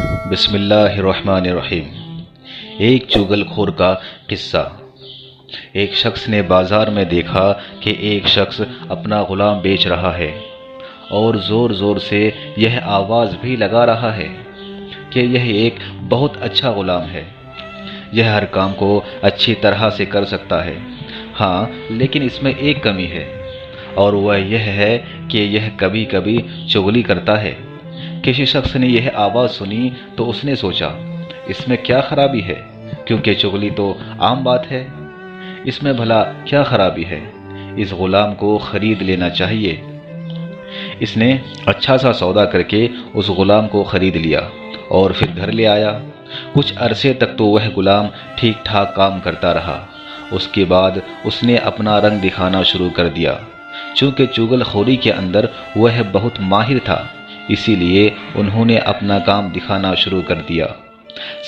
بسم اللہ الرحمن الرحیم۔ ایک چغل خور کا قصہ۔ ایک شخص نے بازار میں دیکھا کہ ایک شخص اپنا غلام بیچ رہا ہے اور زور زور سے یہ آواز بھی لگا رہا ہے کہ یہ ایک بہت اچھا غلام ہے، یہ ہر کام کو اچھی طرح سے کر سکتا ہے، ہاں لیکن اس میں ایک کمی ہے، اور وہ یہ ہے کہ یہ کبھی کبھی چغلی کرتا ہے۔ کسی شخص نے یہ آواز سنی تو اس نے سوچا اس میں کیا خرابی ہے، کیونکہ چغلی تو عام بات ہے، اس میں بھلا کیا خرابی ہے، اس غلام کو خرید لینا چاہیے۔ اس نے اچھا سا سودا کر کے اس غلام کو خرید لیا اور پھر گھر لے آیا۔ کچھ عرصے تک تو وہ غلام ٹھیک ٹھاک کام کرتا رہا، اس کے بعد اس نے اپنا رنگ دکھانا شروع کر دیا۔ چونکہ چغل خوری کے اندر وہ بہت ماہر تھا، اسی لیے انہوں نے اپنا کام دکھانا شروع کر دیا۔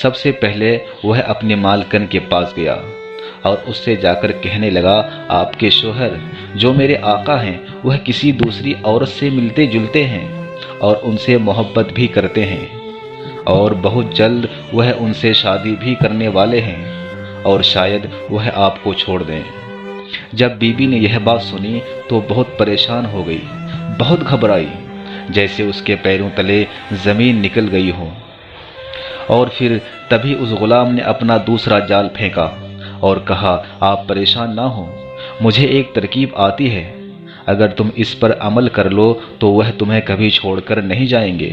سب سے پہلے وہ اپنے مالکن کے پاس گیا اور اس سے جا کر کہنے لگا، آپ کے شوہر جو میرے آقا ہیں وہ کسی دوسری عورت سے ملتے جلتے ہیں اور ان سے محبت بھی کرتے ہیں، اور بہت جلد وہ ان سے شادی بھی کرنے والے ہیں، اور شاید وہ آپ کو چھوڑ دیں۔ جب بی بی نے یہ بات سنی تو بہت پریشان ہو گئی، بہت گھبرائی، جیسے اس کے پیروں تلے زمین نکل گئی ہو۔ اور پھر تبھی اس غلام نے اپنا دوسرا جال پھینکا اور کہا، آپ پریشان نہ ہوں، مجھے ایک ترکیب آتی ہے، اگر تم اس پر عمل کر لو تو وہ تمہیں کبھی چھوڑ کر نہیں جائیں گے۔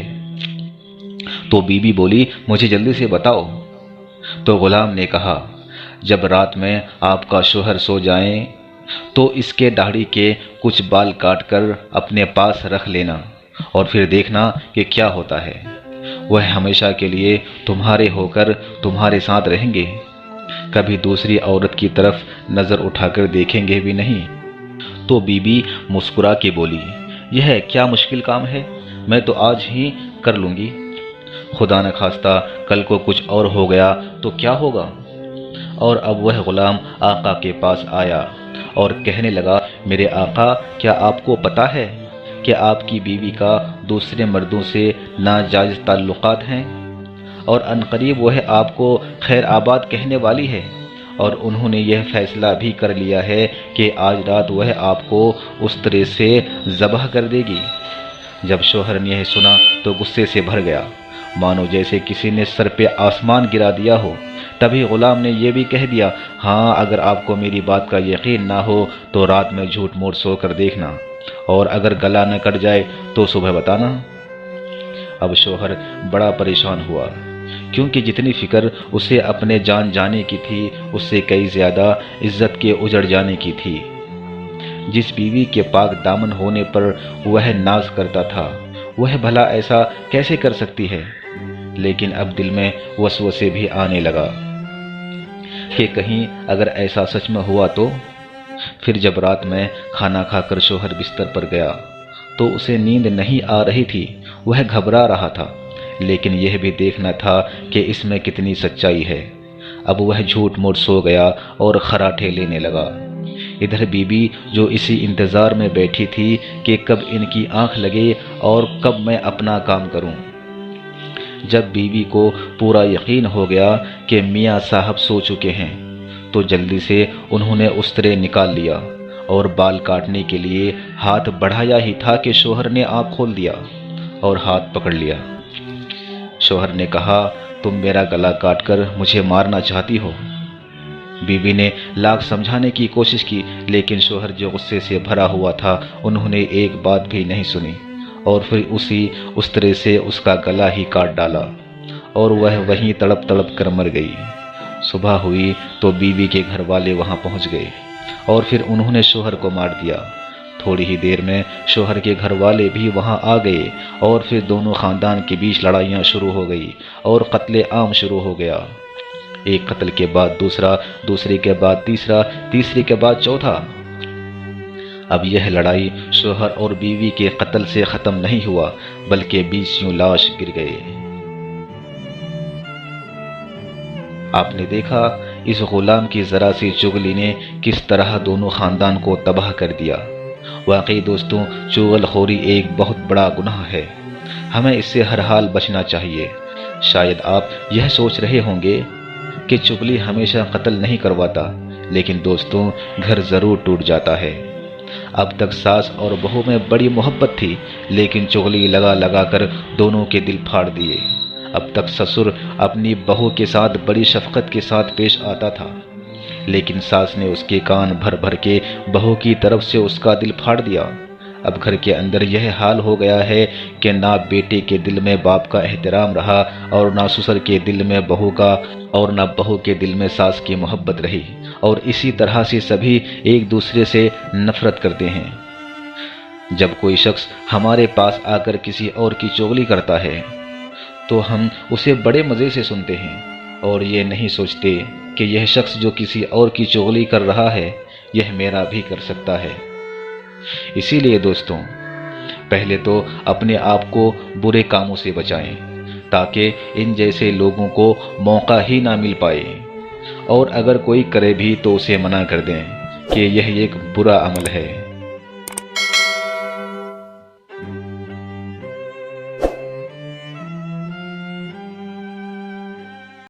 تو بی بی بولی، مجھے جلدی سے بتاؤ۔ تو غلام نے کہا، جب رات میں آپ کا شوہر سو جائیں تو اس کے داڑھی کے کچھ بال کاٹ کر اپنے پاس رکھ لینا اور پھر دیکھنا کہ کیا ہوتا ہے، وہ ہمیشہ کے لیے تمہارے ہو کر تمہارے ساتھ رہیں گے، کبھی دوسری عورت کی طرف نظر اٹھا کر دیکھیں گے بھی نہیں۔ تو بی بی مسکرا کے بولی، یہ کیا مشکل کام ہے، میں تو آج ہی کر لوں گی، خدا نہ خواستہ کل کو کچھ اور ہو گیا تو کیا ہوگا۔ اور اب وہ غلام آقا کے پاس آیا اور کہنے لگا، میرے آقا کیا آپ کو پتہ ہے کہ آپ کی بیوی کا دوسرے مردوں سے ناجائز تعلقات ہیں، اور عنقریب وہ آپ کو خیر آباد کہنے والی ہے، اور انہوں نے یہ فیصلہ بھی کر لیا ہے کہ آج رات وہ آپ کو اس طرح سے ذبح کر دے گی۔ جب شوہر نے یہ سنا تو غصے سے بھر گیا، مانو جیسے کسی نے سر پہ آسمان گرا دیا ہو۔ تبھی غلام نے یہ بھی کہہ دیا، ہاں اگر آپ کو میری بات کا یقین نہ ہو تو رات میں جھوٹ موٹ سو کر دیکھنا، اور اگر گلا نہ کٹ جائے تو صبح بتانا۔ اب شوہر بڑا پریشان ہوا، کیونکہ جتنی فکر اسے اپنے جان جانے کی تھی اس سے کئی زیادہ عزت کے اجڑ جانے کی تھی۔ جس بیوی کے پاک دامن ہونے پر وہ ناز کرتا تھا، وہ بھلا ایسا کیسے کر سکتی ہے؟ لیکن اب دل میں وسوسے بھی آنے لگا کہ کہیں اگر ایسا سچ میں ہوا تو۔ پھر جب رات میں کھانا کھا کر شوہر بستر پر گیا تو اسے نیند نہیں آ رہی تھی، وہ گھبرا رہا تھا، لیکن یہ بھی دیکھنا تھا کہ اس میں کتنی سچائی ہے۔ اب وہ جھوٹ موٹ سو گیا اور خراٹے لینے لگا۔ ادھر بی بی جو اسی انتظار میں بیٹھی تھی کہ کب ان کی آنکھ لگے اور کب میں اپنا کام کروں۔ جب بیوی کو پورا یقین ہو گیا کہ میاں صاحب سو چکے ہیں تو جلدی سے انہوں نے استرے نکال لیا اور بال کاٹنے کے لیے ہاتھ بڑھایا ہی تھا کہ شوہر نے آنکھ کھول دیا اور ہاتھ پکڑ لیا۔ شوہر نے کہا، تم میرا گلا کاٹ کر مجھے مارنا چاہتی ہو؟ بیوی نے لاکھ سمجھانے کی کوشش کی، لیکن شوہر جو غصے سے بھرا ہوا تھا انہوں نے ایک بات بھی نہیں سنی، اور پھر اس طرح سے اس کا گلا ہی کاٹ ڈالا اور وہ وہیں تڑپ تڑپ کر مر گئی۔ صبح ہوئی تو بیوی کے گھر والے وہاں پہنچ گئے اور پھر انہوں نے شوہر کو مار دیا۔ تھوڑی ہی دیر میں شوہر کے گھر والے بھی وہاں آ گئے اور پھر دونوں خاندان کے بیچ لڑائیاں شروع ہو گئی اور قتل عام شروع ہو گیا۔ ایک قتل کے بعد دوسرا، دوسرے کے بعد تیسرا، تیسرے کے بعد چوتھا۔ اب یہ لڑائی شوہر اور بیوی کے قتل سے ختم نہیں ہوا، بلکہ 20 لاش گر گئے۔ آپ نے دیکھا اس غلام کی ذرا سی چغلی نے کس طرح دونوں خاندان کو تباہ کر دیا۔ واقعی دوستوں، چغل خوری ایک بہت بڑا گناہ ہے، ہمیں اس سے ہر حال بچنا چاہیے۔ شاید آپ یہ سوچ رہے ہوں گے کہ چغلی ہمیشہ قتل نہیں کرواتا، لیکن دوستوں گھر ضرور ٹوٹ جاتا ہے۔ اب تک ساس اور بہو میں بڑی محبت تھی، لیکن چغلی لگا لگا کر دونوں کے دل پھاڑ دیے۔ اب تک سسر اپنی بہو کے ساتھ بڑی شفقت کے ساتھ پیش آتا تھا، لیکن ساس نے اس کے کان بھر بھر کے بہو کی طرف سے اس کا دل پھاڑ دیا۔ اب گھر کے اندر یہ حال ہو گیا ہے کہ نہ بیٹے کے دل میں باپ کا احترام رہا، اور نہ سسر کے دل میں بہو کا، اور نہ بہو کے دل میں ساس کی محبت رہی، اور اسی طرح سے سبھی ایک دوسرے سے نفرت کرتے ہیں۔ جب کوئی شخص ہمارے پاس آ کر کسی اور کی چغلی کرتا ہے تو ہم اسے بڑے مزے سے سنتے ہیں، اور یہ نہیں سوچتے کہ یہ شخص جو کسی اور کی چغلی کر رہا ہے یہ میرا بھی کر سکتا ہے۔ اسی لیے دوستوں، پہلے تو اپنے آپ کو برے کاموں سے بچائیں تاکہ ان جیسے لوگوں کو موقع ہی نہ مل پائے، اور اگر کوئی کرے بھی تو اسے منع کر دیں کہ یہ ایک برا عمل ہے۔